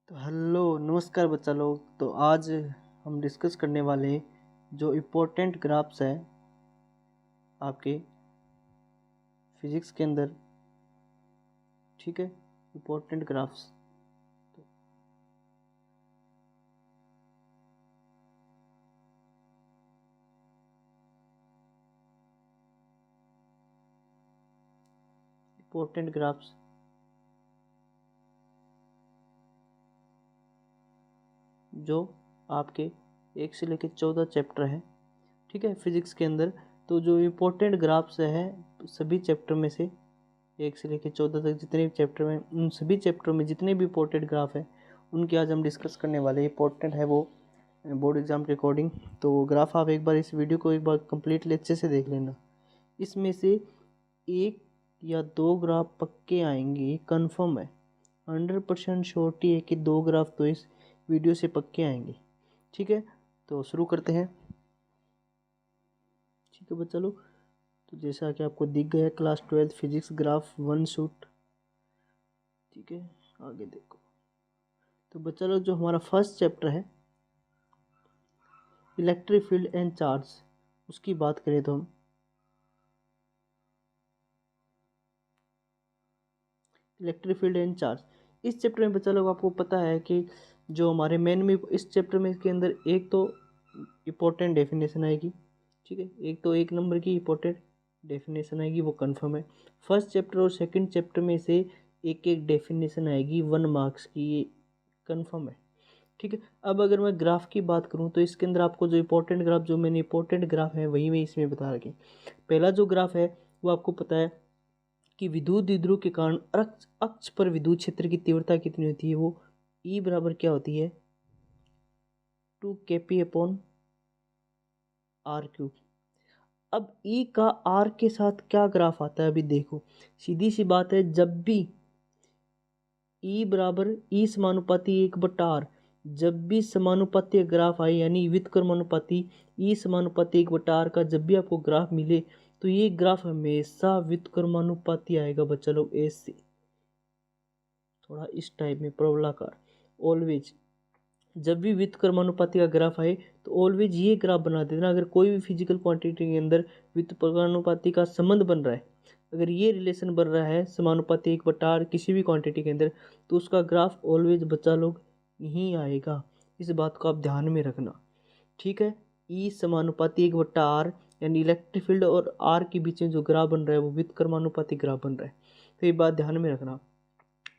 तो हेलो नमस्कार बच्चा लोग। तो आज हम डिस्कस करने वाले हैं जो इम्पोर्टेंट ग्राफ्स है आपके फिजिक्स के अंदर। ठीक है, इम्पोर्टेंट ग्राफ्स। इम्पोर्टेंट ग्राफ्स जो आपके 1 से लेकर 14 चैप्टर है, ठीक है, फिजिक्स के अंदर। तो जो इम्पोर्टेंट ग्राफ्स है सभी चैप्टर में से 1 से लेकर 14 तक जितने भी चैप्टर में, उन सभी चैप्टरों में जितने भी इम्पोर्टेंट ग्राफ है उनकी आज हम डिस्कस करने वाले। इम्पोर्टेंट है वो बोर्ड एग्जाम के अकॉर्डिंग। तो ग्राफ आप एक बार इस वीडियो को एक बार कम्प्लीटली अच्छे से देख लेना। इसमें से 1 या 2 ग्राफ पक्के आएंगे, कंफर्म है, 100% श्योरिटी है कि 2 ग्राफ तो इस वीडियो से पक्के आएंगे। ठीक है, तो शुरू करते हैं। ठीक है बच्चा लोग, तो जैसा कि आपको दिख गया क्लास 12 फिजिक्स ग्राफ 1 शूट। ठीक है, आगे देखो। तो बच्चा लोग जो हमारा फर्स्ट चैप्टर है इलेक्ट्रिक फील्ड एंड चार्ज, उसकी बात करें तो हम इलेक्ट्रिक फील्ड एंड चार्ज इस चैप्टर में बच्चा लोग आपको पता है कि जो हमारे मेन में इस चैप्टर में के अंदर एक तो इम्पोर्टेंट डेफिनेशन आएगी। ठीक है, एक तो 1 नंबर की इम्पोर्टेंट डेफिनेशन आएगी, वो कंफर्म है। फर्स्ट चैप्टर और सेकंड चैप्टर में से एक एक डेफिनेशन आएगी 1 मार्क्स की, ये कंफर्म है। ठीक है, अब अगर मैं ग्राफ की बात करूं तो इसके अंदर आपको जो इंपॉर्टेंट ग्राफ, जो मैंने इंपॉर्टेंट ग्राफ है वही मैं इसमें बता रखे। पहला जो ग्राफ है वो आपको पता है कि विद्युत द्विध्रुव के कारण अक्ष पर विद्युत क्षेत्र की तीव्रता कितनी होती है, वो ई बराबर क्या होती है 2kp/r³। अब ई का आर के साथ क्या ग्राफ आता है, अभी देखो। सीधी सी बात है, जब भी ई बराबर ई समानुपाती 1/r, जब भी समानुपाती ग्राफ आए यानी व्युत्क्रमानुपाती ई समानुपाती 1/r का जब भी आपको ग्राफ मिले तो ये ग्राफ हमेशा व्युत्क्रमानुपाती आएगा बच्चा लोग, ऐसे थोड़ा इस टाइप में प्रवलाकार। ऑलवेज जब भी व्युत्क्रमानुपाती का ग्राफ आए तो ऑलवेज ये ग्राफ बना देना। अगर कोई भी फिजिकल क्वांटिटी के अंदर व्युत्क्रमानुपाती का संबंध बन रहा है, अगर ये रिलेशन बन रहा है समानुपाती 1/r किसी भी क्वांटिटी के अंदर, तो उसका ग्राफ ऑलवेज बच्चा लोग यहीं आएगा। इस बात को आप ध्यान में रखना। ठीक है, ई समानुपाती 1/r यानी इलेक्ट्रिक फील्ड और आर के बीच में जो ग्राफ बन रहा है वो व्युत्क्रमानुपाती ग्राफ बन रहा है, तो ये बात ध्यान में रखना।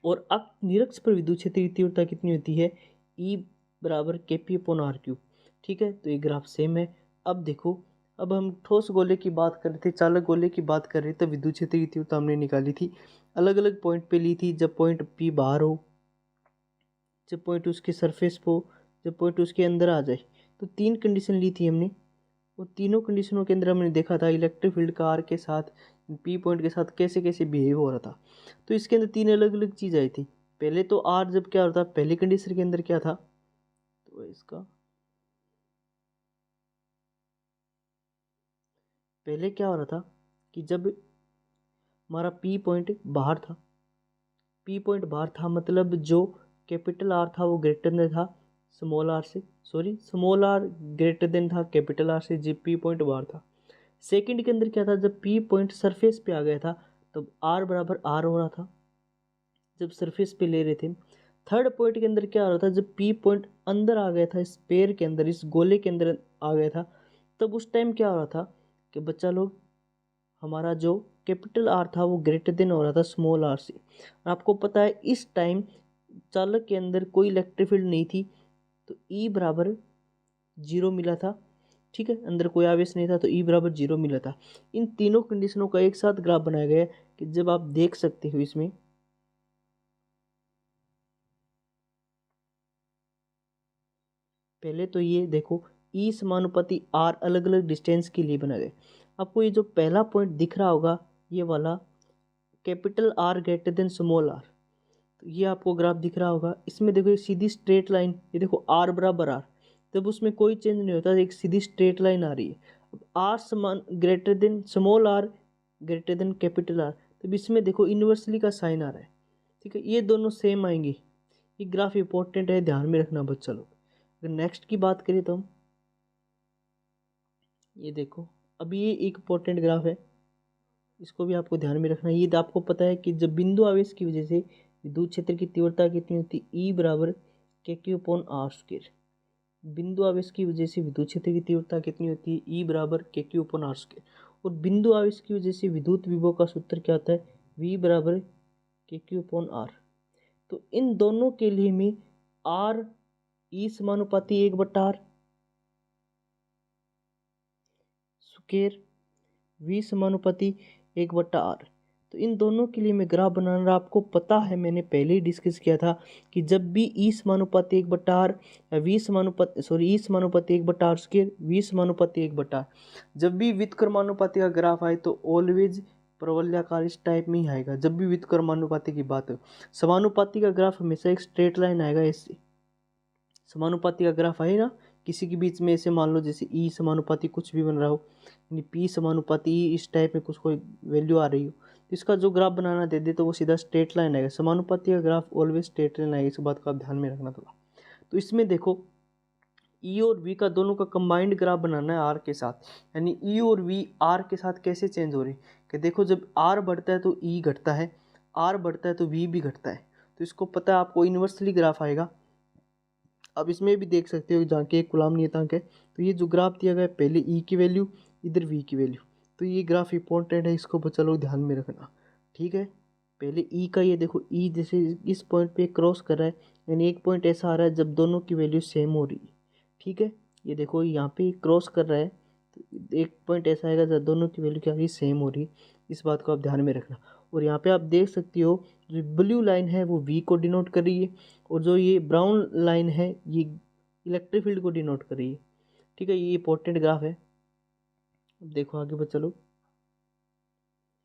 और निरक्ष पर विद्युत क्षेत्र की तीव्रता कितनी होती है, ई बराबर kp/r³। ठीक है, तो ये ग्राफ सेम है। अब देखो, अब हम ठोस गोले की बात कर रहे थे, चालक गोले की बात कर रहे थे, विद्युत क्षेत्र की तीव्रता हमने निकाली थी, अलग अलग पॉइंट पे ली थी। जब पॉइंट P बाहर हो, जब पॉइंट उसके सरफेस पे हो, जब पॉइंट उसके अंदर आ जाए, तो 3 कंडीशन ली थी हमने। वो तीनों कंडीशनों के अंदर हमने देखा था इलेक्ट्रिक फील्ड का आर के साथ पी पॉइंट के साथ कैसे कैसे बिहेव हो रहा था। तो इसके अंदर 3 अलग अलग चीज़ आई थी। पहले तो आर जब क्या होता, पहली कंडीशन के अंदर क्या था, तो इसका पहले क्या हो रहा था कि जब हमारा पी पॉइंट बाहर था, पी पॉइंट बाहर था मतलब जो कैपिटल आर था वो ग्रेटर देन था स्मॉल आर से, sorry small R greater than था कैपिटल आर से, जब पी पॉइंट बाहर था। सेकंड के अंदर क्या था, जब पी पॉइंट सरफेस पे आ गया था तब आर बराबर आर हो रहा था, जब सरफेस पे ले रहे थे। थर्ड पॉइंट के अंदर क्या हो रहा था, जब पी पॉइंट अंदर आ गया था, स्पेयर के अंदर, इस गोले के अंदर आ गया था, तब उस टाइम क्या हो रहा था कि बच्चा लोग हमारा जो कैपिटल आर था वो ग्रेटर देन हो रहा था स्मॉल आर से। और आपको पता है इस टाइम चालक के अंदर कोई इलेक्ट्रिक फील्ड नहीं थी, तो ई बराबर 0 मिला था। ठीक है, अंदर कोई आवेश नहीं था तो ई बराबर 0 मिला था। इन तीनों कंडीशनों का एक साथ ग्राफ बनाया गया है कि जब आप देख सकते हो इसमें, पहले तो ये देखो ई समानुपाती आर अलग अलग डिस्टेंस के लिए बना गया। आपको ये जो पहला पॉइंट दिख रहा होगा ये वाला capital R greater than small R, तो ये आपको ग्राफ दिख रहा होगा। इसमें देखो एक सीधी स्ट्रेट लाइन, ये देखो आर बराबर आर, जब उसमें कोई चेंज नहीं होता, एक सीधी स्ट्रेट लाइन आ रही है। अब आर समान greater than small R greater than capital R, तब इसमें देखो इन्वर्सली का साइन आ रहा है। ठीक है, ये दोनों सेम आएंगे, ये ग्राफ इंपॉर्टेंट है, ध्यान में रखना बच्चा लोग। अगर नेक्स्ट की बात करें तो हम ये देखो, अभी ये एक इंपॉर्टेंट ग्राफ है, इसको भी आपको ध्यान में रखना। ये तो आपको पता है कि जब बिंदु आवेश की वजह से विद्युत क्षेत्र की तीव्रता कितनी होती है, ई बराबर के क्यू अपॉन आर स्क्वायर। बिंदु आवेश की वजह से विद्युत क्षेत्र की तीव्रता कितनी होती है, ई बराबर के क्यू अपॉन आर स्क्वायर। और बिंदु आवेश की वजह से विद्युत विभव का सूत्र क्या आता है, वी बराबर के क्यू अपॉन आर। तो इन दोनों के लिए मैं आर ई समानुपाती 1/r स्क्वायर वी समानुपाती 1/r। तो इन दोनों के लिए मैं ग्राफ बनाना, आपको पता है मैंने पहले ही डिस्कस किया था कि जब भी ई समानुपाती 1/r या वी समानुपाती ई समानुपाती 1/r स्क्वायर वी समानुपाती 1/r, जब भी व्युत्क्रमानुपाती का ग्राफ आए तो ऑलवेज प्रवलयाकार इस टाइप में ही आएगा। जब भी व्युत्क्रमानुपाती की बात हो, समानुपाती का ग्राफ हमेशा एक स्ट्रेट लाइन आएगा। ऐसे समानुपाती का ग्राफ आए ना, किसी के बीच में ऐसे मान लो जैसे ई समानुपाती कुछ भी बन रहा हो, यानी पी समानुपाती ई इस टाइप में कुछ कोई वैल्यू आ रही हो, तो इसका जो ग्राफ बनाना दे दे तो वो सीधा स्ट्रेट लाइन आएगा। समानुपाती का ग्राफ ऑलवेज स्ट्रेट लाइन आएगा, इस बात को आप ध्यान में रखना थोड़ा। तो इसमें देखो ई और वी का दोनों का कंबाइंड ग्राफ बनाना है आर के साथ, यानी ई और वी आर के साथ कैसे चेंज हो रही कि देखो जब आर बढ़ता है तो ई घटता है, आर बढ़ता है तो वी भी घटता है। तो इसको पता है आपको, इन्वर्सली ग्राफ आएगा। अब इसमें भी देख सकते हो जहाँ के एक कूलम्ब नियतांक है, तो ये जो ग्राफ दिया गया है पहले ई की वैल्यू इधर वी की वैल्यू, तो ये ग्राफ इंपॉर्टेंट है, इसको बच्चा लोग ध्यान में रखना। ठीक है, पहले ई का ये देखो, ई जैसे इस पॉइंट पे क्रॉस कर रहा है, यानी एक पॉइंट ऐसा आ रहा है जब दोनों की वैल्यू सेम हो रही है। ठीक है, ये देखो यहाँ पे क्रॉस कर रहा है, तो एक पॉइंट ऐसा आएगा जब दोनों की वैल्यू क्या हो रही है, सेम हो रही है। इस बात को आप ध्यान में रखना। और यहाँ पे आप देख सकते हो जो ब्लू लाइन है वो वी को डिनोट कर रही है, और जो ये ब्राउन लाइन है ये इलेक्ट्रिक फील्ड को डिनोट कर रही है। ठीक है, ये इंपॉर्टेंट ग्राफ है। अब देखो आगे बच्चा लोग,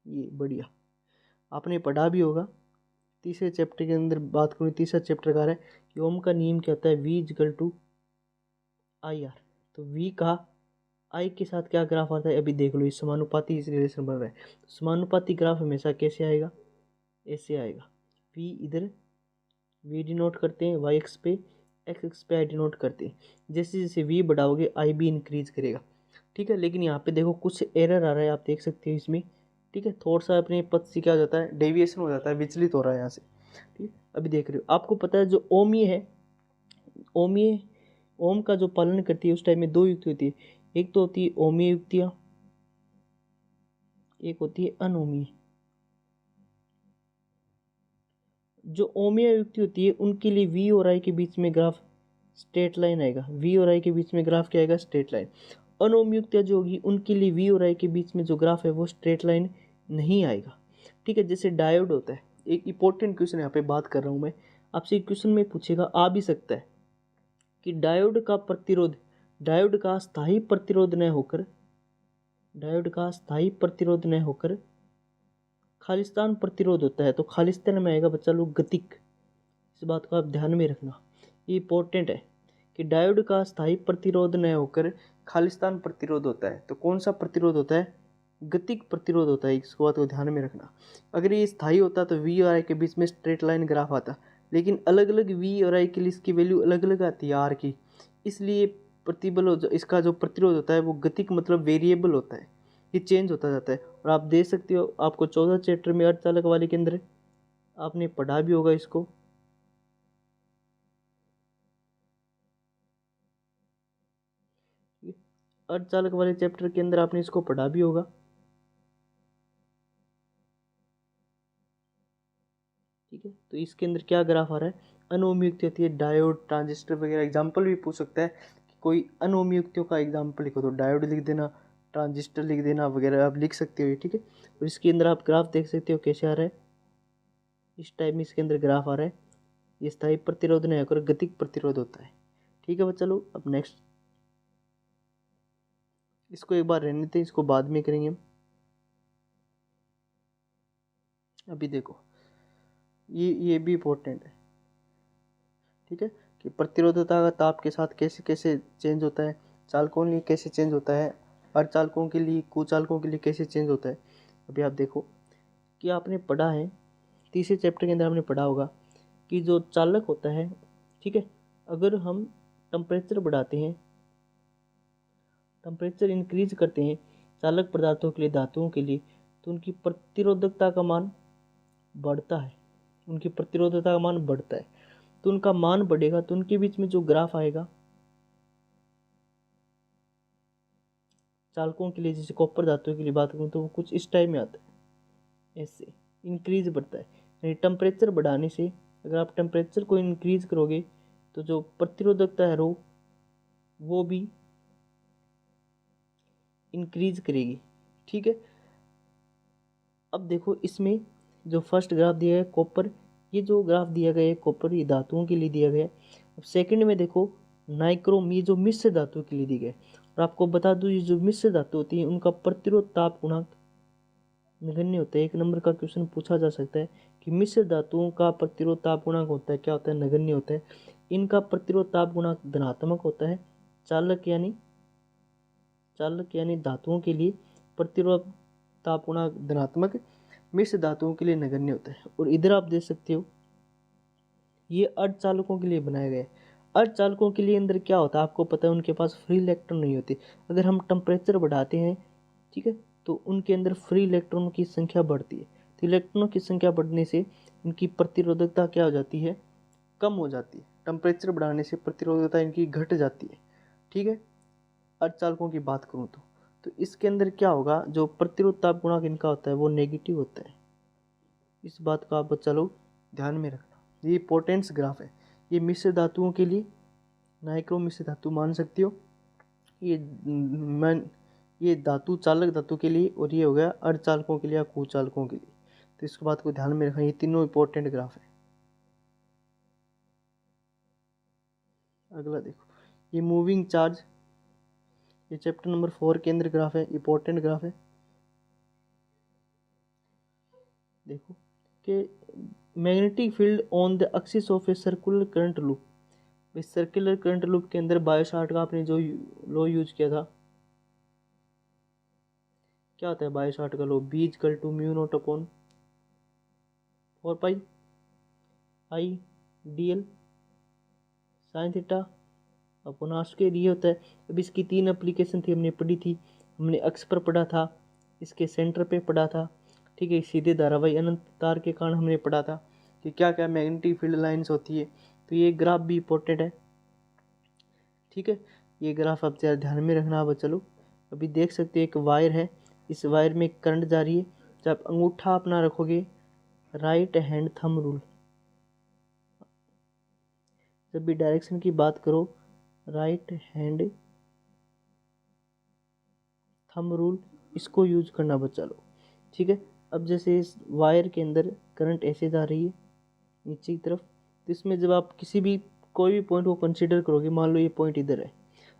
ये बढ़िया आपने पढ़ा भी होगा। तीसरे चैप्टर के अंदर बात करूँ, तीसरा चैप्टर का है कि ओम का नियम क्या होता है, V equal to I R. तो वी का आई के साथ क्या ग्राफ आता है, अभी देख लो, इस समानुपाती इस रिलेशन बन रहा है। तो समानुपाती ग्राफ हमेशा कैसे आएगा, ऐसे आएगा। वी इधर वी डिनोट करते हैं वाई एक्स पे, एक्स एक्स पे आई डिनोट करते हैं। जैसे जैसे वी बढ़ाओगे आई भी इंक्रीज करेगा। ठीक है, लेकिन यहाँ पे देखो कुछ एरर आ रहा है, आप देख सकते हो इसमें। ठीक है, थोड़ा सा अपने पथ से क्या हो जाता है, डेविएशन हो जाता है, विचलित हो रहा है यहाँ से। ठीक है, अभी देख रहे हो, आपको पता है जो ओमीय है, ओमीय ओम का जो पालन करती है उस टाइम में दो युक्ति होती है, एक तो होती है ओमीय युक्तियाँ, एक होती है अनोमीय। जो ओमीय युक्ति होती है उनके लिए वी और आई के बीच में ग्राफ स्ट्रेट लाइन आएगा, वी और आई के बीच में ग्राफ क्या आएगा, स्ट्रेट लाइन। अनोमीय युक्तियाँ जो होगी उनके लिए वी और आई के बीच में जो ग्राफ है वो स्ट्रेट लाइन नहीं आएगा। ठीक है, जैसे डायोड होता है, एक इंपॉर्टेंट क्वेश्चन यहाँ पे बात कर रहा हूँ मैं आपसे, एक क्वेश्चन में पूछेगा आ भी सकता है कि डायोड का प्रतिरोध, डायोड का स्थायी प्रतिरोध न होकर, डायोड का स्थायी प्रतिरोध न होकर खालिस्तान प्रतिरोध होता है, तो खालिस्तान में आएगा बच्चा लोग गतिक। इस बात को आप ध्यान में रखना, ये इंपॉर्टेंट है कि डायोड का स्थायी प्रतिरोध न होकर खालिस्तान प्रतिरोध होता है। तो कौन सा प्रतिरोध होता है, गतिक प्रतिरोध होता है। इस बात को ध्यान में रखना। अगर ये स्थायी होता तो वी और आई के बीच में स्ट्रेट लाइन ग्राफ आता, लेकिन अलग अलग वी और आई के लिए इसकी वैल्यू अलग अलग आती है आर की, इसलिए प्रतिबल इसका जो प्रतिरोध होता है वो गतिक मतलब वेरिएबल होता है, ये चेंज होता जाता है। और आप देख सकते हो, आपको 14 चैप्टर में अर्धचालक वाले के अंदर आपने पढ़ा भी होगा इसको। अर्धचालक वाले चैप्टर के अंदर आपने इसको पढ़ा भी होगा। ठीक है, तो इसके अंदर क्या ग्राफ आ रहा है, अनोमीय युक्ति होती है, डायोड ट्रांजिस्टर वगैरह। एग्जाम्पल भी पूछ सकता है कि कोई अनोमीय युक्तियों का एग्जाम्पल लिखो, तो डायोड लिख देना, ट्रांजिस्टर लिख देना वगैरह आप लिख सकते हो। ठीक है, और इसके अंदर आप ग्राफ देख सकते हो कैसे आ रहा है, इस टाइप में इसके अंदर ग्राफ आ रहा है। ये स्थायी प्रतिरोध नहीं होकर गतिक प्रतिरोध होता है। ठीक है बच्चा लोग, अब नेक्स्ट इसको एक बार रहने देते हैं, इसको बाद में करेंगे हम। अभी देखो ये भी इंपॉर्टेंट है। ठीक है, कि प्रतिरोधकता का ताप के साथ कैसे कैसे चेंज होता है, चालकों के लिए कैसे चेंज होता है, अर्धचालकों के लिए, कुचालकों के लिए कैसे चेंज होता है। अभी आप देखो कि आपने पढ़ा है, तीसरे चैप्टर के अंदर आपने पढ़ा होगा कि जो चालक होता है, ठीक है, अगर हम टेम्परेचर बढ़ाते हैं, टेम्परेचर इंक्रीज करते हैं चालक पदार्थों के लिए, धातुओं के लिए, तो उनकी प्रतिरोधकता का मान बढ़ता है, उनकी प्रतिरोधकता का मान बढ़ता है। तो उनका मान बढ़ेगा तो उनके बीच में जो ग्राफ आएगा, चालकों के लिए, जैसे कॉपर धातु के लिए बात करूँ तो वो कुछ इस टाइप में आता है, ऐसे इंक्रीज बढ़ता है। यानी टेम्परेचर बढ़ाने से, अगर आप टेम्परेचर को इंक्रीज करोगे तो जो प्रतिरोधकता है वो भी इंक्रीज करेगी, ठीक है। अब देखो इसमें जो फर्स्ट ग्राफ दिया है कॉपर, ये जो ग्राफ दिया गया है कॉपर, ये धातुओं के लिए दिया गया है। अब सेकंड में देखो नाइक्रोम, ये जो मिश्र धातु के लिए दी गई है। और आपको बता दूं, ये जो मिश्र धातु होती है उनका प्रतिरोध ताप गुणांक नगण्य होता है। 1 नंबर का क्वेश्चन पूछा जा सकता है कि मिश्र धातुओं का प्रतिरोध ताप गुणांक होता है, क्या होता है, नगण्य होता है। इनका प्रतिरोध ताप गुणांक धनात्मक होता है। चालक यानी धातुओं के लिए प्रतिरोध ताप गुणांक धनात्मक, मिश्र धातुओं के लिए नगण्य होता है। और इधर आप देख सकते हो ये अर्धचालकों के लिए बनाया गया है। अर्धचालकों के लिए अंदर क्या होता है आपको पता है, उनके पास फ्री इलेक्ट्रॉन नहीं होते। अगर हम टेम्परेचर बढ़ाते हैं, ठीक है, तो उनके अंदर फ्री इलेक्ट्रॉनों की संख्या बढ़ती है। तो इलेक्ट्रॉनों की संख्या बढ़ने से इनकी प्रतिरोधकता क्या हो जाती है, कम हो जाती है। टेम्परेचर बढ़ाने से प्रतिरोधकता इनकी घट जाती है, ठीक है, अर्धचालकों की बात करूँ तो इसके अंदर क्या होगा, जो प्रतिरोध ताप गुणांक इनका होता है वो नेगेटिव होता है। इस बात का आप बच्चा लोग ध्यान में रखना। ये पोटेंस ग्राफ है, ये मिश्र धातुओं के लिए नाइक्रो मिश्र धातु मान सकते हो, ये धातु चालक धातु के लिए, और ये हो गया अर्धचालकों के लिए या कुचालकों के लिए। तो इसको बात को ध्यान में रखना, ये तीनों इंपॉर्टेंट ग्राफ है। अगला देखो, ये मूविंग चार्ज, ये चैप्टर नंबर 4 के अंदर ग्राफ है, इंपॉर्टेंट ग्राफ है। देखो कि magnetic field on the axis of a circular current loop. इस सर्कुलर करंट लूप के अंदर बायोसार्ट का आपने जो लॉ यूज किया था, क्या होता है बायोसार्ट का law, B equal to mu naught upon 4 pi I D L sine theta upon R square, ये होता है। अब इसकी 3 एप्लीकेशन थी, हमने पढ़ी थी। हमने अक्ष पर पढ़ा था, इसके सेंटर पे पढ़ा था, ठीक है, सीधे धारावाही अनंत तार के कारण हमने पढ़ा था कि क्या क्या मैग्नेटिक फील्ड लाइंस होती है। तो ये ग्राफ भी इंपॉर्टेंट है, ठीक है, ये ग्राफ आप ज़रा ध्यान में रखना। अब चलो अभी देख सकते हैं एक वायर है, इस वायर में करंट जा रही है। जब अंगूठा अपना रखोगे, राइट हैंड थंब रूल, जब भी डायरेक्शन की बात करो, राइट हैंड थंब रूल, इसको यूज करना बच्चा लोग, ठीक है। अब जैसे इस वायर के अंदर करंट ऐसे जा रही है नीचे की तरफ, तो इसमें जब आप किसी भी कोई भी पॉइंट को कंसीडर करोगे, मान लो ये पॉइंट इधर है,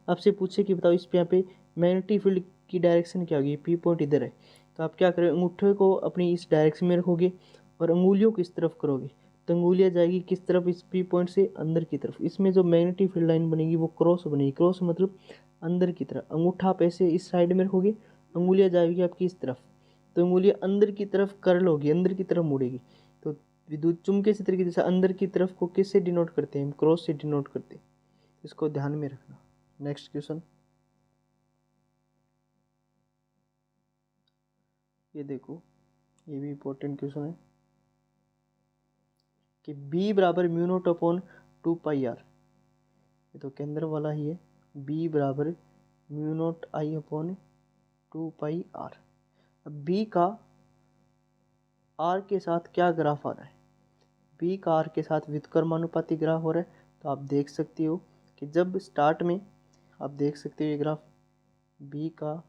आपसे पूछे कि बताओ इस पे यहाँ पे मैग्नेटिक फील्ड की डायरेक्शन क्या होगी, पी पॉइंट इधर है, तो आप क्या करें, अंगूठे को अपनी इस डायरेक्शन में रखोगे और अंगुलियों को इस तरफ करोगे, तो अंगुलियाँ जाएगी किस तरफ, इस पी पॉइंट से अंदर की तरफ। इसमें जो मैग्नेटिक फील्ड लाइन बनेगी वो क्रॉस बनेगी, क्रॉस मतलब अंदर की तरफ। अंगूठा आप ऐसे इस साइड में रखोगे, अंगुलियाँ जाएगी आपकी इस तरफ, तो अंगुलियाँ अंदर की तरफ कर्ल होगी, अंदर की तरफ मुड़ेगी। तो विद्युत चुम्बकीय क्षेत्र की जैसे अंदर की तरफ को किससे डिनोट करते हैं, हम क्रॉस से डिनोट करते हैं। इसको ध्यान में रखना। नेक्स्ट क्वेश्चन, ये देखो, ये भी इंपॉर्टेंट क्वेश्चन है कि B बराबर mu naught upon 2 pi R, ये तो केंद्र वाला ही है, B बराबर mu naught I upon 2 pi R. अब B का R के साथ क्या ग्राफ आ रहा है, B का R के साथ व्युत्क्रमानुपाती ग्राफ हो रहा है। तो आप देख सकते हो कि जब स्टार्ट में आप देख सकते हो ये ग्राफ B का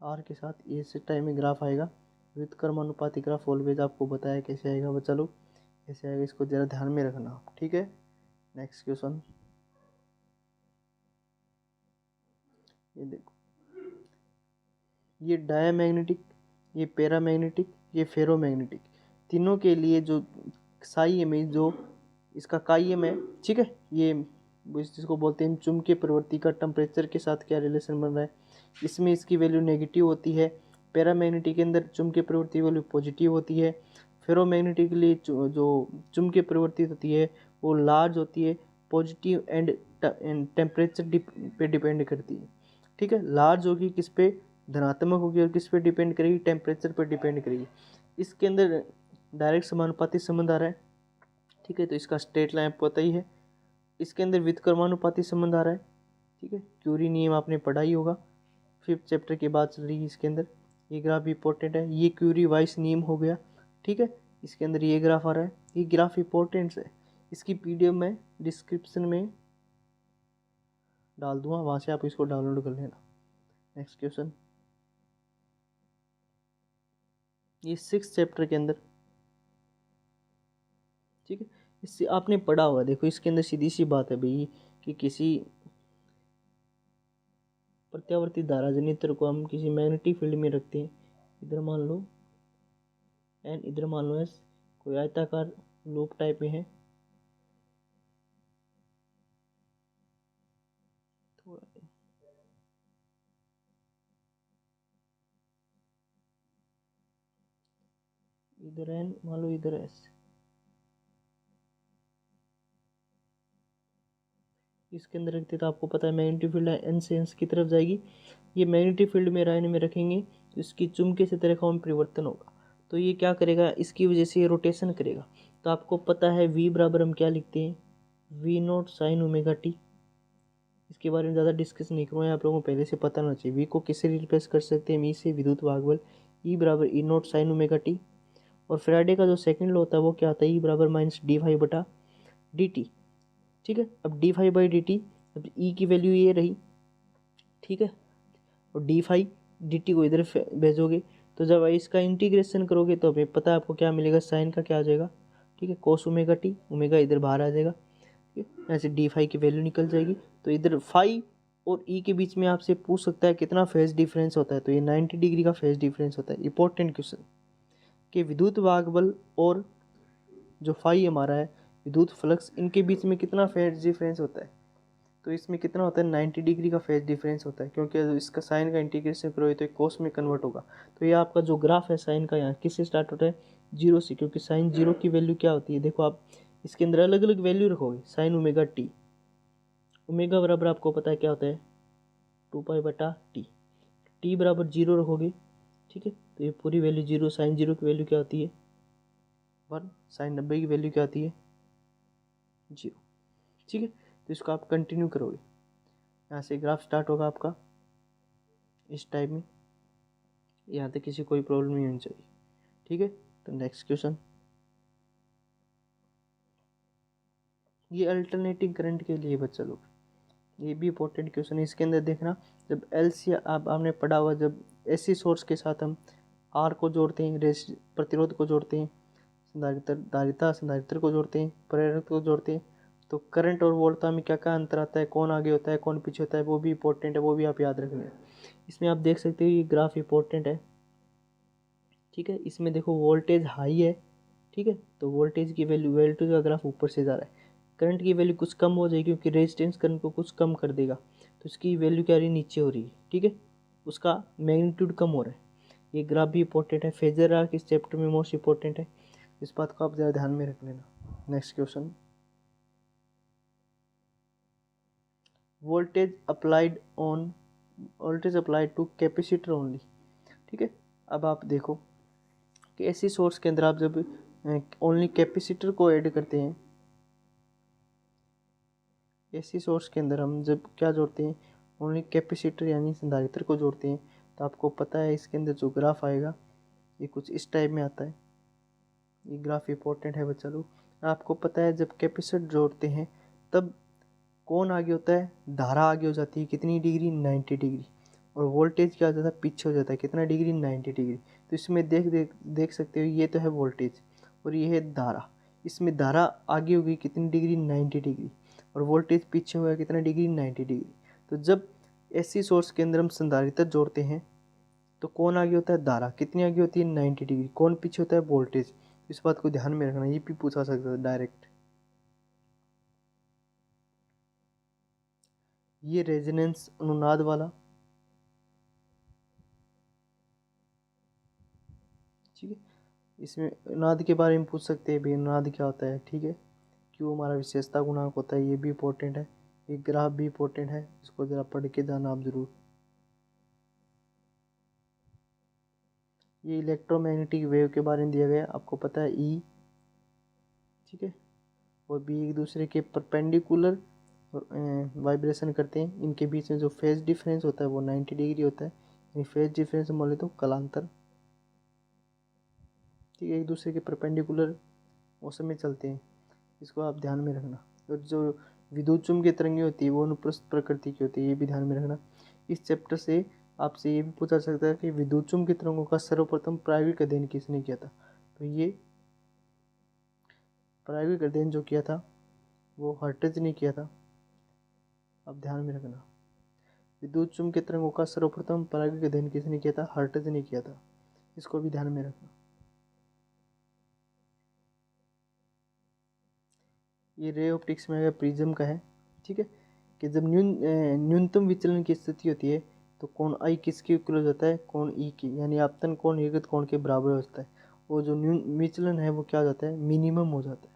R के साथ इस टाइम में ग्राफ आएगा, व्युत्क्रमानुपाती ग्राफ ऑलवेज आपको बताया कैसे आएगा बच्चा लोग, कैसे आएगा, इसको ज़रा ध्यान में रखना, ठीक है। नेक्स्ट क्वेश्चन, ये देखो, ये डायामैग्नेटिक, ये पैरामैग्नेटिक, ये फेरोमैग्नेटिक, तीनों के लिए जो साई में जो इसका काई है, ठीक है, ये जिसको बोलते हैं चुंबकीय प्रवृत्ति का टेम्परेचर के साथ क्या रिलेशन बन रहा है, इसमें इसकी वैल्यू नेगेटिव होती है। पैरामैग्नेटिक के अंदर चुंबकीय प्रवृत्ति वैल्यू पॉजिटिव होती है। फेरोमैग्नेटिकली जो चुंबकीय प्रवृत्ति होती है वो लार्ज होती है, पॉजिटिव एंड टेम्परेचर पे डिपेंड करती है। ठीक है, लार्ज होगी किस पे, धनात्मक होगी, और किस पे डिपेंड करेगी, टेम्परेचर पर डिपेंड करेगी। इसके अंदर डायरेक्ट समानुपाती संबंध आ रहा है। ठीक है, तो इसका स्ट्रेट लाइन पता ही है। इसके अंदर व्युत्क्रमानुपाती संबंध आ रहा है। ठीक है, क्यूरी नियम आपने पढ़ा ही होगा, 5th चैप्टर की बात चल रही है इसके अंदर। ये ग्राफ भी इंपॉर्टेंट है, ये क्यूरी वाइस नियम हो गया। ठीक है, इसके अंदर ये ग्राफ आ रहा है, ये ग्राफ इंपॉर्टेंट है। इसकी पीडीएफ मैं डिस्क्रिप्शन में डाल दूंगा, वहाँ से आप इसको डाउनलोड कर लेना। नेक्स्ट क्वेश्चन, ये 6th चैप्टर के अंदर। ठीक है, इससे आपने पढ़ा होगा। देखो इसके अंदर सीधी सी बात है भाई कि किसी प्रत्यावर्ती धारा जनित्र को हम किसी मैग्नेटिक फील्ड में रखते हैं। इधर मान लो एन, इधर मान लो एस, कोई आयताकार लूप टाइप में है। इधर एन मान लो, इधर एस। इसके अंदर रखते तो आपको पता है मैग्नेटिक फील्ड एन से एस की तरफ जाएगी। ये मैग्नेटिक फील्ड में राइन में रखेंगे तो इसकी चुंबकीय सतह रेखाओं में परिवर्तन होगा, तो ये क्या करेगा, इसकी वजह से ये रोटेशन करेगा। तो आपको पता है v बराबर हम क्या लिखते हैं, v0 साइन ओमेगा टी। इसके बारे में ज़्यादा डिस्कस नहीं करूँगा, आप लोगों को पहले से पता होना चाहिए। v को किससे रिप्लेस कर सकते हैं, मी से, विद्युत भागबल E बराबर E0 साइन ओमेगा टी। और फ्राइडे का जो सेकंड लॉ होता है वो क्या होता है, E बराबर माइनस डी फाई बटा डी टी। ठीक है, अब D phi by D T, अब E की वैल्यू ये रही। ठीक है, और डी फाई डी टी को इधर भेजोगे तो जब इसका इंटीग्रेशन करोगे तो हमें पता है आपको क्या मिलेगा, साइन का क्या आ जाएगा। ठीक है, कोस ओमेगा टी, ओमेगा इधर बाहर आ जाएगा। ठीक है, ऐसे डी फाई की वैल्यू निकल जाएगी। तो इधर फाई और ई के बीच में आपसे पूछ सकता है कितना फेज डिफरेंस होता है, तो ये 90 डिग्री का फेज डिफरेंस होता है। इंपॉर्टेंट क्वेश्चन कि विद्युत भागबल और जो फाई हमारा है विद्युत फ्लक्स, इनके बीच में कितना फेज डिफरेंस होता है, तो इसमें कितना होता है, 90 डिग्री का फेज डिफरेंस होता है। क्योंकि इसका साइन का इंटीग्रेशन करोगे तो कोस में कन्वर्ट होगा। तो ये आपका जो ग्राफ है साइन का, यहाँ किससे स्टार्ट होता है, 0 से, क्योंकि साइन 0 की वैल्यू क्या होती है, देखो आप इसके अंदर अलग अलग वैल्यू रखोगे। साइन ओमेगा टी, ओमेगा बराबर आपको पता है क्या होता है, 2 पाई बटा टी। टी बराबर 0 रखोगे। ठीक है, तो ये पूरी वैल्यू 0, साइन 0 की वैल्यू क्या होती है 1, साइन 90 की वैल्यू क्या होती है 0। ठीक है, तो इसको आप कंटिन्यू करोगे, यहाँ से ग्राफ स्टार्ट होगा आपका इस टाइप में, यहाँ तक किसी कोई प्रॉब्लम नहीं होनी चाहिए। ठीक है, तो नेक्स्ट क्वेश्चन, ये अल्टरनेटिंग करंट के लिए बच्चा लोग, ये भी इंपॉर्टेंट क्वेश्चन है। इसके अंदर देखना, जब एल सी आप आपने पढ़ा हुआ, जब एसी सोर्स के साथ हम आर को जोड़ते हैं, प्रतिरोध को जोड़ते हैं, संधारित्र को जोड़ते हैं, प्रेरक को जोड़ते हैं, तो करंट और वोल्टा में क्या क्या अंतर आता है, कौन आगे होता है कौन पीछे होता है, वो भी इंपॉर्टेंट है, वो भी आप याद रखना है। इसमें आप देख सकते हो ये ग्राफ इंपॉर्टेंट है। ठीक है, इसमें देखो वोल्टेज हाई है। ठीक है, तो वोल्टेज की वैल्यू, वोल्टेज का ग्राफ ऊपर से जा रहा है। करंट की वैल्यू कुछ कम हो जाएगी क्योंकि रेजिस्टेंस करंट को कुछ कम कर देगा, तो इसकी वैल्यू क्या रही, नीचे हो रही है। ठीक है, उसका मैग्नीट्यूड कम हो रहा है। ये ग्राफ भी इंपॉर्टेंट है। फेजर आर्क इस चैप्टर में मोस्ट इंपॉर्टेंट है, इस बात को आप ज़रा ध्यान में रख लेना। Next question, voltage applied to capacitor only. ठीक है, अब आप देखो कि ऐसी सोर्स के अंदर आप जब ओनली कैपेसिटर को ऐड करते हैं, ऐसी सोर्स के अंदर हम जब क्या जोड़ते हैं, ओनली कैपेसिटर यानी संधारित्र को जोड़ते हैं, तो आपको पता है इसके अंदर जो ग्राफ आएगा ये कुछ इस टाइप में आता है। ये ग्राफ इंपॉर्टेंट है बच्चा लोग। आपको पता है जब कैपेसिटर जोड़ते हैं तब कौन आगे होता है, धारा आगे हो जाती है, कितनी डिग्री, 90 डिग्री। और वोल्टेज क्या हो जाता है, पीछे हो जाता है, कितना डिग्री, 90 डिग्री। तो इसमें देख सकते हो, ये तो है वोल्टेज और ये है धारा। इसमें धारा आगे होगी कितनी डिग्री, 90 डिग्री, और वोल्टेज पीछे होगा कितना डिग्री, 90 डिग्री। तो जब ऐसी सोर्स के अंदर हम संधारित्र जोड़ते हैं तो कौन आगे होता है, धारा कितनी आगे होती है, 90 डिग्री। कौन पीछे होता है, वोल्टेज। इस बात को ध्यान में रखना, ये भी पूछा सकता है डायरेक्ट। ये रेजोनेंस अनुनाद वाला, ठीक है, इसमें नाद के बारे में पूछ सकते हैं, भी नाद क्या होता है, ठीक है, क्यों हमारा विशेषता गुणांक होता है, ये भी इंपॉर्टेंट है। ये ग्राफ भी इंपॉर्टेंट है, इसको ज़रा पढ़ के जाना आप ज़रूर। ये इलेक्ट्रोमैग्नेटिक वेव के बारे में दिया गया, आपको पता है ई, ठीक है, और बी एक दूसरे के परपेंडिकुलर वाइब्रेशन करते हैं। इनके बीच में जो फेज डिफरेंस होता है वो 90 डिग्री होता है, यानी फेज डिफरेंस बोले तो कलांतर, ठीक है, एक दूसरे के परपेंडिकुलर मौसम में चलते हैं, इसको आप ध्यान में रखना। और जो विद्युत चुम्बकीय तरंगें होती है वो अनुप्रस्थ प्रकृति की होती है, ये भी ध्यान में रखना। इस चैप्टर से आपसे ये भी पूछा सकता है कि विद्युत चुम्बकीय तरंगों का सर्वप्रथम प्रायोगिक अध्ययन किसने किया था। तो ये प्रायोगिक अध्ययन जो किया था वो हर्ट्ज ने किया था, आप ध्यान में रखना। विद्युत चुम्बकीय तरंगों का सर्वप्रथम प्रायोगिक अध्ययन किसने किया था, हर्ट्ज ने किया था, इसको भी ध्यान में रखना। ये रे ऑप्टिक्स में अगर प्रिज्म का है, ठीक है, कि जब न्यूनतम विचलन की स्थिति होती है तो कोण आई किसके इक्वल होता है, कोण ई की, यानी आपतन कोण निर्गत कोण के बराबर होता है। और जो विचलन है वो क्या हो जाता है, मिनिमम हो जाता है।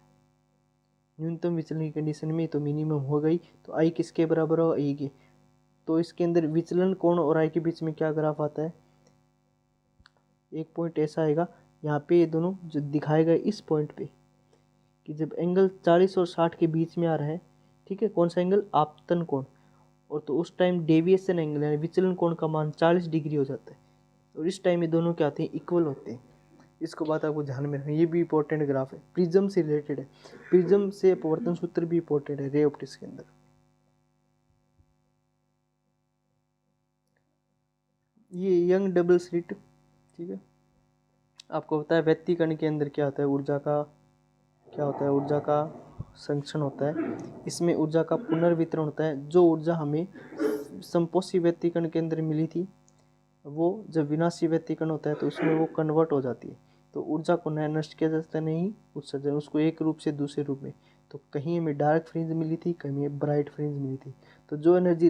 न्यूनतम विचलन की कंडीशन में तो मिनिमम हो गई, तो आई किसके बराबर हो, आई के। तो इसके अंदर विचलन कोण और आई के बीच में क्या ग्राफ आता है, एक पॉइंट ऐसा आएगा यहाँ पे, ये दोनों जो दिखाएगा इस पॉइंट पे कि जब एंगल 40 और 60 के बीच में आ रहा है, ठीक है, कौन सा एंगल, आपतन कोण, और तो उस टाइम डेविएशन एंगल यानी विचलन कोण का मान 40 डिग्री हो जाता है, और इस टाइम ये दोनों क्या आते हैं, इक्वल होते हैं। इसको बात आपको ध्यान में रखना, ये भी इंपॉर्टेंट ग्राफ है, प्रिज्म से रिलेटेड है। प्रिज्म से अपवर्तन सूत्र भी इंपॉर्टेंट है रे ऑप्टिक्स के अंदर। ये यंग डबल स्लिट, ठीक है, आपको पता है व्यतिकरण के अंदर क्या होता है, ऊर्जा का क्या होता है, ऊर्जा का संरक्षण होता है। इसमें ऊर्जा का पुनर्वितरण होता है। जो ऊर्जा हमें संपोषी व्यतिकरण के अंदर मिली थी वो जब विनाशी व्यतिकरण होता है तो उसमें वो कन्वर्ट हो जाती है। तो ऊर्जा को नया नष्ट किया जा सकता नहीं, उत्सर्जन, उसको एक रूप से दूसरे रूप में। तो कहीं हमें डार्क फ्रिंज मिली थी, कहीं हमें ब्राइट फ्रिंज मिली थी। तो जो एनर्जी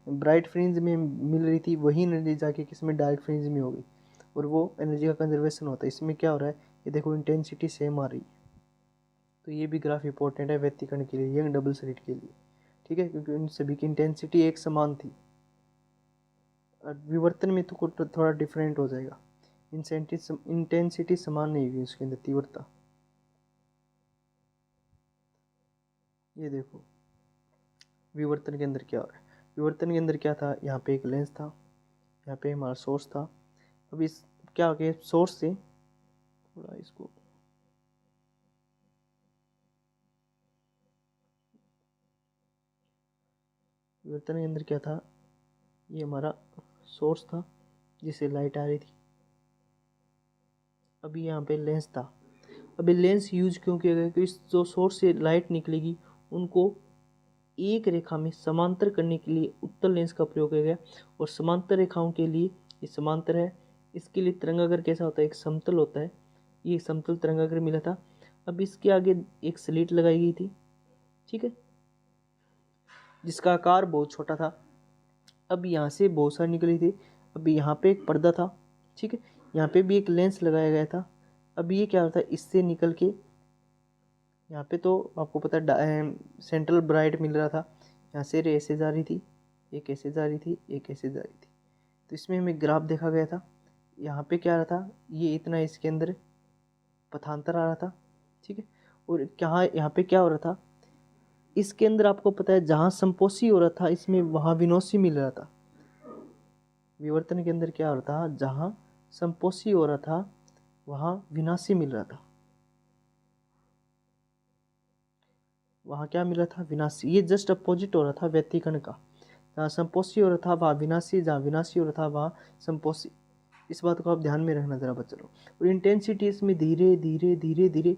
ब्राइट फ्रिंज में मिल रही थी वही एनर्जी जाके किस में, डार्क फ्रिंज में हो गई, और वो एनर्जी का कंजर्वेशन होता है। इसमें क्या हो रहा है, ये देखो इंटेंसिटी सेम आ रही है। तो ये भी ग्राफ इंपॉर्टेंट है व्यतिकरण के लिए, यंग डबल स्लिट के लिए, ठीक है, क्योंकि उन सभी की इंटेंसिटी एक समान थी। और विवर्तन में तो थोड़ा डिफरेंट हो जाएगा, इंटेंसिटी समान नहीं हुई उसके अंदर, तीव्रता। ये देखो विवर्तन के अंदर क्या हो रहा है, विवर्तन के अंदर क्या था, यहाँ पे एक लेंस था, यहाँ पे हमारा सोर्स था। अब इस क्या हो गया, सोर्स से थोड़ा इसको विवर्तन के अंदर क्या था, ये हमारा सोर्स था जिससे लाइट आ रही थी। अभी यहाँ पे लेंस था। अभी लेंस यूज क्यों किया गया, क्योंकि जो सोर्स से लाइट निकलेगी उनको एक रेखा में समांतर करने के लिए उत्तल लेंस का प्रयोग किया गया। और समांतर रेखाओं के लिए, ये समांतर है, इसके लिए तरंगागर कैसा होता है, एक समतल होता है, ये समतल तरंगागर मिला था। अब इसके आगे एक स्लिट लगाई गई थी, ठीक है, जिसका आकार बहुत छोटा था। अब यहाँ से बहुत सारी निकली थी। अब यहाँ पे एक पर्दा था, ठीक है, यहाँ पे भी एक लेंस लगाया गया था। अब ये क्या होता है, इससे निकल के यहाँ पे तो आपको पता है सेंट्रल ब्राइट मिल रहा था, यहाँ से रे ऐसे जा रही थी, एक ऐसे जा रही थी, एक ऐसे जा रही थी। तो इसमें हमें ग्राफ देखा गया था, यहाँ पे क्या रहा था, ये इतना इसके अंदर पथांतर आ रहा था, ठीक है, और क्या यहाँ पे क्या हो रहा था, इसके अंदर आपको पता है जहाँ संपोषी हो रहा था इसमें वहाँ विनोशी मिल रहा था। विवर्तन के अंदर क्या हो रहा था, जहाँ संपोषी हो रहा था वहाँ विनाशी मिल रहा था, वहाँ क्या मिल रहा था, विनाशी। ये जस्ट अपोजिट हो रहा था व्यतिकरण का, जहाँ संपोषी हो रहा था वहाँ विनाशी, जहाँ विनाशी हो रहा था वहाँ संपोषी। इस बात को आप ध्यान में रखना जरा बच्चों। और इंटेंसिटी इसमें धीरे धीरे धीरे धीरे,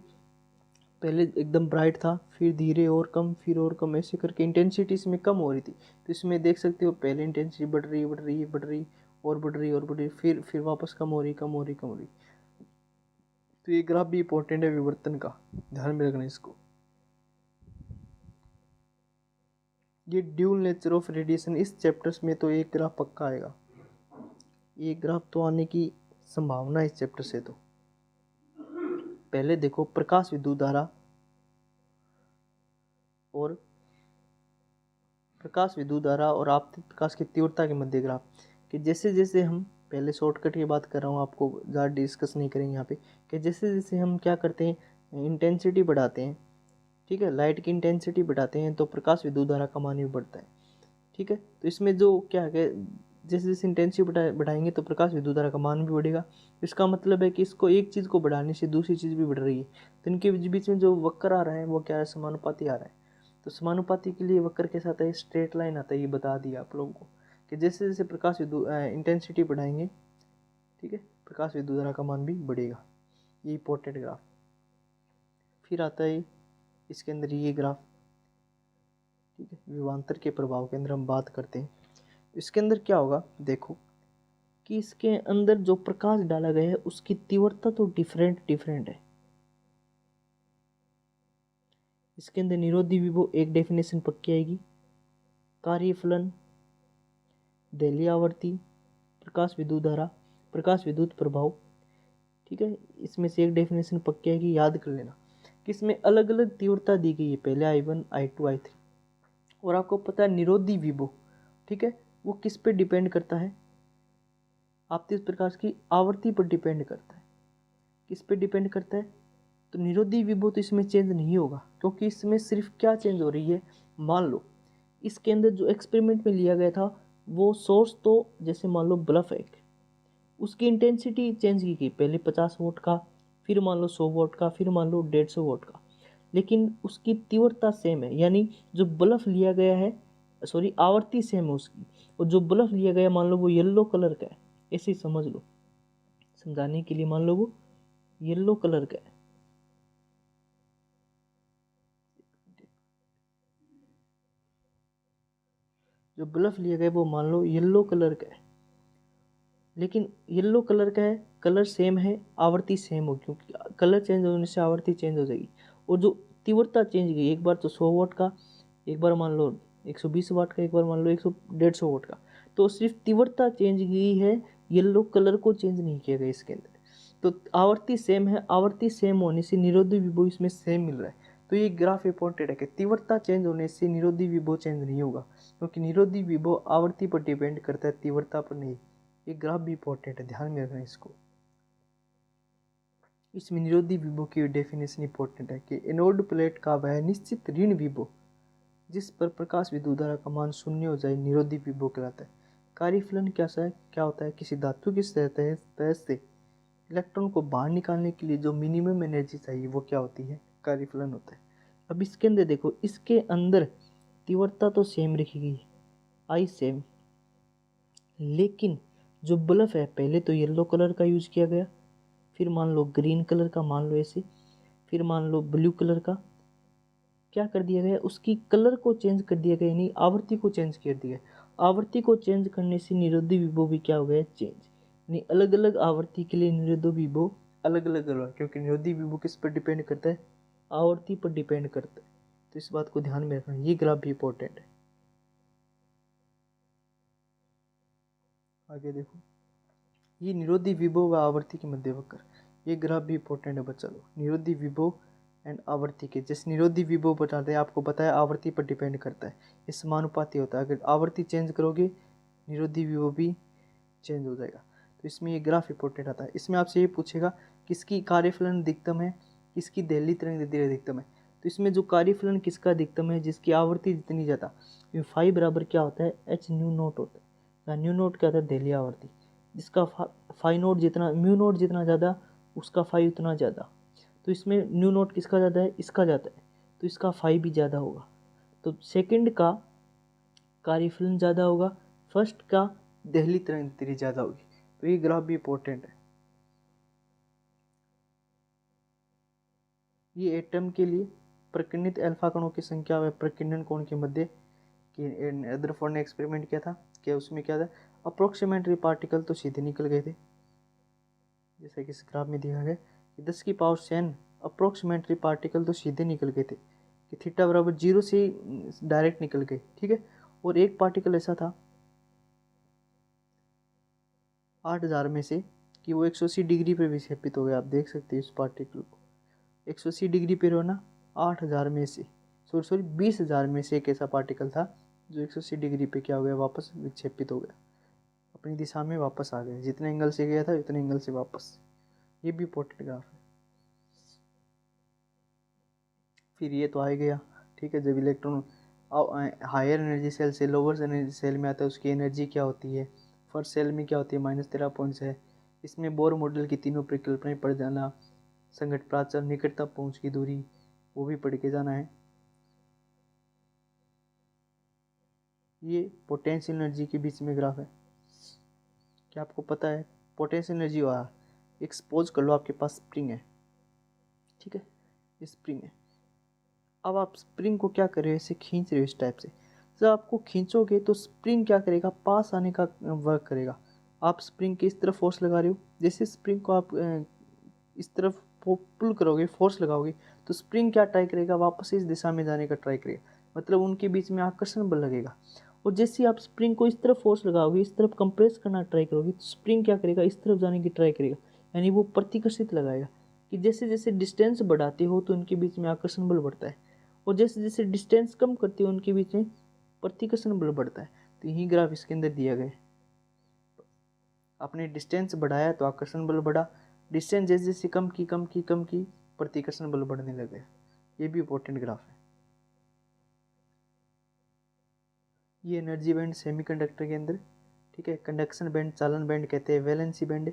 पहले एकदम ब्राइट था, फिर धीरे और कम, फिर और कम, ऐसे करके इंटेंसिटी इसमें कम हो रही थी। तो इसमें देख सकते हो पहले इंटेंसिटी बढ़ रही बढ़ रही बढ़ रही और बढ़ रही और बढ़ रही, फिर वापस कम हो रही कम हो रही कम हो रही। तो ये ग्राफ भी इंपॉर्टेंट है विवर्तन का, ध्यान में रखना इसको। ये ड्यूल नेचर ऑफ रेडिएशन, इस चैप्टर्स में तो एक ग्राफ पक्का आएगा, एक ग्राफ तो आने की संभावना है इस चैप्टर से। तो पहले देखो प्रकाश विद्युत धारा और आपतित प्रकाश की तीव्रता के मध्य ग्राफ, कि जैसे जैसे हम पहले शॉर्टकट की बात कर रहा हूँ, आपको ज़्यादा डिस्कस नहीं करेंगे यहाँ पे, कि जैसे जैसे हम क्या करते हैं इंटेंसिटी बढ़ाते हैं, ठीक है, लाइट की इंटेंसिटी बढ़ाते हैं तो प्रकाश विद्युत धारा का मान भी बढ़ता है, ठीक है। तो इसमें जो क्या है, जैसे जैसे इंटेंसिटी बढ़ाएंगे तो प्रकाश विद्युत धारा का मान भी बढ़ेगा। इसका मतलब है कि इसको एक चीज़ को बढ़ाने से दूसरी चीज़ भी बढ़ रही है, तो इनके बीच में जो वक्र आ रहा है वो क्या है, समानुपाती आ रहा है। तो समानुपाती के लिए वक्र के साथ है स्ट्रेट लाइन आता है, ये बता दिया आप लोगों को कि जैसे जैसे प्रकाश विद्युत इंटेंसिटी बढ़ाएंगे, ठीक है, प्रकाश विद्युत धारा का मान भी बढ़ेगा। ये इंपॉर्टेंट ग्राफ। फिर आता है इसके अंदर ये ग्राफ, ठीक है, विभवांतर के प्रभाव के अंदर हम बात करते हैं। इसके अंदर क्या होगा, देखो कि इसके अंदर जो प्रकाश डाला गया है उसकी तीव्रता तो डिफरेंट है। इसके अंदर निरोधी विभव एक डेफिनेशन पक्की आएगी, कार्यफलन, दैलीय आवर्ती, प्रकाश विद्युत धारा, प्रकाश विद्युत प्रभाव, ठीक है, इसमें से एक डेफिनेशन पक्की आएगी, याद कर लेना कि इसमें अलग अलग तीव्रता दी गई है, पहले I1 I2 I3, और आपको पता है निरोधी विभव, ठीक है, वो किस पे डिपेंड करता है, आपतित प्रकाश की आवर्ती पर डिपेंड करता है। किस पे डिपेंड करता है, तो निरोधी विभव तो इसमें चेंज नहीं होगा, क्योंकि इसमें सिर्फ क्या चेंज हो रही है, मान लो इसके अंदर जो एक्सपेरिमेंट में लिया गया था वो सोर्स, तो जैसे मान लो बल्ब है, उसकी इंटेंसिटी चेंज की गई, पहले 50 वोट का, फिर मान लो 100 वोट का, फिर मान लो 150 वोट का, लेकिन उसकी तीव्रता सेम है, यानी जो बल्ब लिया गया है, सॉरी आवर्ती सेम है उसकी, और जो बल्ब लिया गया मान लो वो येलो कलर का है, ऐसे ही समझ लो, समझाने के लिए मान लो वो येलो कलर का है, जो बल्ब लिया गया वो मान लो येलो कलर का है, लेकिन येलो कलर का है, कलर सेम है, आवर्ती सेम हो, क्योंकि कलर चेंज होने से आवर्ती चेंज हो जाएगी, और जो तीव्रता चेंज गई, एक बार तो 100 वाट का, एक बार मान लो 120 वाट का, एक बार मान लो 150 वाट का, तो सिर्फ तीव्रता चेंज गई है, येलो कलर को चेंज नहीं किया गया इसके अंदर। तो आवर्ती सेम है, आवर्ती सेम होने से निरोधी विभव इसमें सेम मिल रहा है। तो ये ग्राफ इंपॉर्टेंट है कि तीव्रता चेंज होने से निरोधी विभव चेंज नहीं होगा, क्योंकि निरोधी विभव आवर्ती पर डिपेंड करता है, तीव्रता पर नहीं। ये ग्राफ भी इंपॉर्टेंट है, ध्यान में रखना इसको। इसमें निरोधी विभव की डेफिनेशन इंपॉर्टेंट है कि एनोड प्लेट का वह निश्चित ऋण विभव जिस पर प्रकाश विद्युत धारा का मान शून्य हो जाए निरोधी विभव कहलाता है। कार्यफलन क्या होता है, किसी धातु की सतह से इलेक्ट्रॉन को बाहर निकालने के लिए जो मिनिमम एनर्जी चाहिए वो क्या होती है, कार्यफलन होता है। अब इसके अंदर देखो, इसके अंदर तीव्रता तो सेम रखी गई, आई सेम, लेकिन जो बल्ब है पहले तो येलो कलर का यूज किया गया, फिर मान लो ग्रीन कलर का, मान लो ऐसे, फिर मान लो ब्लू कलर का, क्या कर दिया गया, उसकी कलर को चेंज कर दिया गया, यानी आवृत्ति को चेंज कर दिया। आवृत्ति को चेंज करने से निरोधी विभव भी क्या हो गया, चेंज, यानी अलग अलग आवृत्ति के लिए निरोधी विभव अलग अलग होगा, क्योंकि निरोधी विभव किस पर डिपेंड करता है, आवृत्ति पर डिपेंड करता है। तो इस बात को ध्यान में रखना, ये ग्राफ भी इंपॉर्टेंट है। आगे देखो, ये निरोधी विभव व आवर्ती के मध्य वक्र, ये ग्राफ भी इंपॉर्टेंट है बच्चा लोग। निरोधी विभव एंड आवर्ती के, जैसे निरोधी विभव बताते हैं, आपको बताया आवर्ती पर डिपेंड करता है, ये समानुपाती होता है, अगर आवर्ती चेंज करोगे निरोधी विभव भी चेंज हो जाएगा। तो इसमें ये ग्राफ इंपॉर्टेंट आता है। इसमें आपसे ये पूछेगा किसकी कार्यफलन अधिकतम है, किसकी दैलीय तरंग दैर्ध्य अधिकतम है। तो इसमें जो कार्यफलन किसका अधिकतम है, जिसकी आवृत्ति जितनी ज़्यादा, फाई बराबर क्या होता है, एच न्यू नोट होता है, या न्यू नोट क्या होता है, दैलीय आवृत्ति, जिसका फाई नोट जितना, म्यू नोट जितना ज़्यादा उसका फाई उतना ज़्यादा। तो इसमें न्यू नोट किसका ज़्यादा है, इसका ज़्यादा है, तो इसका फाई भी ज़्यादा होगा। तो सेकंड का कार्यफलन ज़्यादा होगा, फर्स्ट का दैलीय तरंग दैर्ध्य ज़्यादा होगी। तो ये ग्राफ भी इंपॉर्टेंट है। ये एटम के लिए प्रकीर्णित अल्फा कणों की संख्या व प्रकीर्णन कोण के मध्य कि रदरफोर्ड ने एक्सपेरिमेंट किया था, क्या उसमें क्या था, अप्रोक्सीमेटरी पार्टिकल तो सीधे निकल गए थे, जैसे कि इस ग्राफ में दिया गया कि 10 की पावर 10 अप्रोक्सीमेटरी पार्टिकल तो सीधे निकल गए थे, कि थीटा बराबर 0 से डायरेक्ट निकल गए, ठीक है। और एक पार्टिकल ऐसा था 8000 में से कि वो 180 डिग्री पर विक्षेपित हो गया, आप देख सकते हैं इस पार्टिकल को। 180 डिग्री पे रोना 8,000 में से सॉरी 20,000 में से एक ऐसा पार्टिकल था जो 180 डिग्री पे क्या हो गया, वापस विक्षेपित हो गया, अपनी दिशा में वापस आ गया, जितने एंगल से गया था उतने एंगल से वापस। ये भी इंपॉर्टेंट ग्राफ है। फिर ये तो आ ही गया, ठीक है। जब इलेक्ट्रॉन हायर एनर्जी सेल से लोअर एनर्जी सेल में आता है, उसकी एनर्जी क्या होती है। फर्स्ट सेल में क्या होती है, -13.6। इसमें बोर मॉडल की तीनों परिकल्पनाएं पढ़ जाना, संघट प्राचर, निकटतम पहुंच की दूरी, वो भी पढ़ के जाना है। ये पोटेंशियल एनर्जी के बीच में ग्राफ है। क्या आपको पता है पोटेंशियल एनर्जी हुआ, एक सपोज कर लो आपके पास स्प्रिंग है, ठीक है, ये स्प्रिंग है। अब आप स्प्रिंग को क्या कर रहे हो, इसे खींच रहे हो इस टाइप से। जब आपको खींचोगे तो स्प्रिंग क्या करेगा, पास आने का वर्क करेगा। आप स्प्रिंग की इस तरफ फोर्स लगा रहे हो, जैसे स्प्रिंग को आप इस तरफ पुल करोगे, फोर्स लगाओगे, तो स्प्रिंग क्या ट्राई करेगा, वापस इस दिशा में जाने का ट्राई करेगा, मतलब उनके बीच में आकर्षण बल लगेगा। और जैसे ही आप स्प्रिंग को इस तरफ फोर्स लगाओगे, इस तरफ कंप्रेस करना ट्राई करोगे, तो स्प्रिंग क्या करेगा, इस तरफ जाने की ट्राई करेगा, यानी वो प्रतिकर्षित लगाएगा। कि जैसे जैसे डिस्टेंस बढ़ाते हो तो उनके बीच में आकर्षण बल बढ़ता है, और जैसे जैसे डिस्टेंस कम करते हो उनके बीच में प्रतिकर्षण बल बढ़ता है। तो यही ग्राफ इसके अंदर दिया गया है। आपने डिस्टेंस बढ़ाया तो आकर्षण बल बढ़ा, डिस्टेंस जैसे जैसे कम की प्रतिकर्षण बल बढ़ने लगे। ये भी इंपॉर्टेंट ग्राफ है। ये एनर्जी बैंड सेमीकंडक्टर के अंदर, ठीक है। कंडक्शन बैंड, चालन बैंड कहते हैं, वैलेंसी बैंड,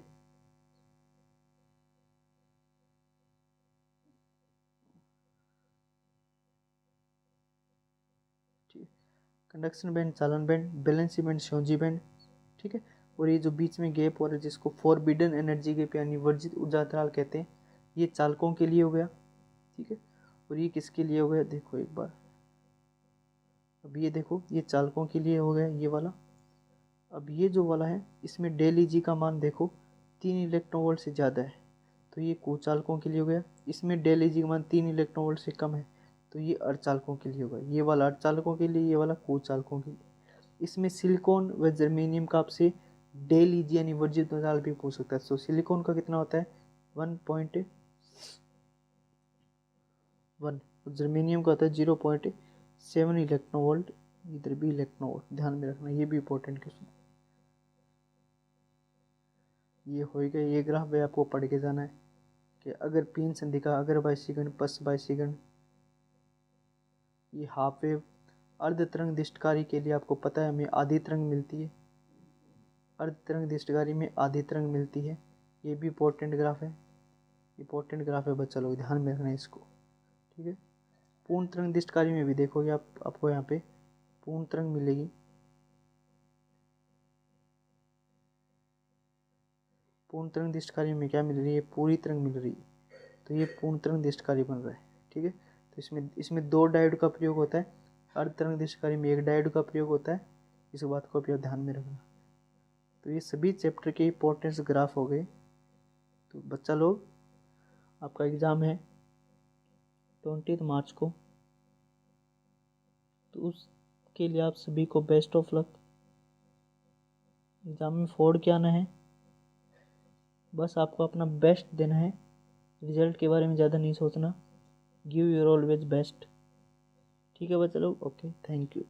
ठीक है। कंडक्शन बैंड, चालन बैंड, वैलेंसी बैंड, शोंजी बैंड, ठीक है। और ये जो बीच में गैप हो रहा है जिसको फॉरबिडन एनर्जी गैप यानी वर्जित ऊर्जा अंतराल कहते हैं, ये चालकों के लिए हो गया, ठीक है। और ये किसके लिए हो गया, देखो एक बार, अब ये देखो, ये चालकों के लिए हो गया ये वाला। अब ये जो वाला है इसमें डेल ई जी का मान देखो 3 इलेक्ट्रॉन वोल्ट से ज़्यादा है, तो ये कुचालकों के लिए हो गया। इसमें डेल ई जी का मान 3 इलेक्ट्रॉन वोल्ट से कम है, तो ये अर्धचालकों के लिए होगा। ये वाला अर्धचालकों के लिए, ये वाला कुचालकों के लिए। इसमें सिलिकॉन व जर्मेनियम का आपसे डेल ई जी यानी वर्जित अंतराल भी पूछ सकता है। सो सिलिकॉन का कितना होता है 1.1, जर्मेनियम का होता है 0.7 इलेक्ट्रॉन वोल्ट, इधर भी इलेक्ट्रॉन वोल्ट, ध्यान में रखना, ये भी इंपॉर्टेंट क्वेश्चन। ये हो गया, ये ग्राफ भी आपको पढ़ के जाना है कि अगर पीन संधिका अगर बाइसिगण पस बाइसिगण, ये हाफ वेव अर्ध तरंग दिष्टकारी के लिए आपको पता है हमें आधी तरंग मिलती है, अर्ध तरंग दिष्टकारी में आधी तरंग मिलती है। ये भी इंपॉर्टेंट ग्राफ है, इंपॉर्टेंट ग्राफ है बच्चा लोग, ध्यान में रखना है इसको, ठीक है। पूर्ण तरंग दिष्टकारी में भी देखोगे आपको यहाँ पे पूर्ण तरंग मिलेगी, पूर्ण तरंग दिष्टकारी में क्या मिल रही है, पूरी तरंग मिल रही है, तो ये पूर्ण तरंग दिष्टकारी बन रहा है, ठीक है। तो इसमें 2 डायोड का प्रयोग होता है, अर्ध तरंग दिष्टकारी में 1 डायोड का प्रयोग होता है, इस बात को भी आप ध्यान में रखना। तो ये सभी चैप्टर के इंपॉर्टेंस ग्राफ हो गए। तो बच्चा लोग आपका एग्ज़ाम है 20 मार्च को, तो उसके लिए आप सभी को बेस्ट ऑफ लक। एग्ज़ाम में फोड़ के आना है, बस आपको अपना बेस्ट देना है, रिजल्ट के बारे में ज़्यादा नहीं सोचना, गिव योर ऑलवेज बेस्ट, ठीक है बच्चा लोग। Okay, thank you.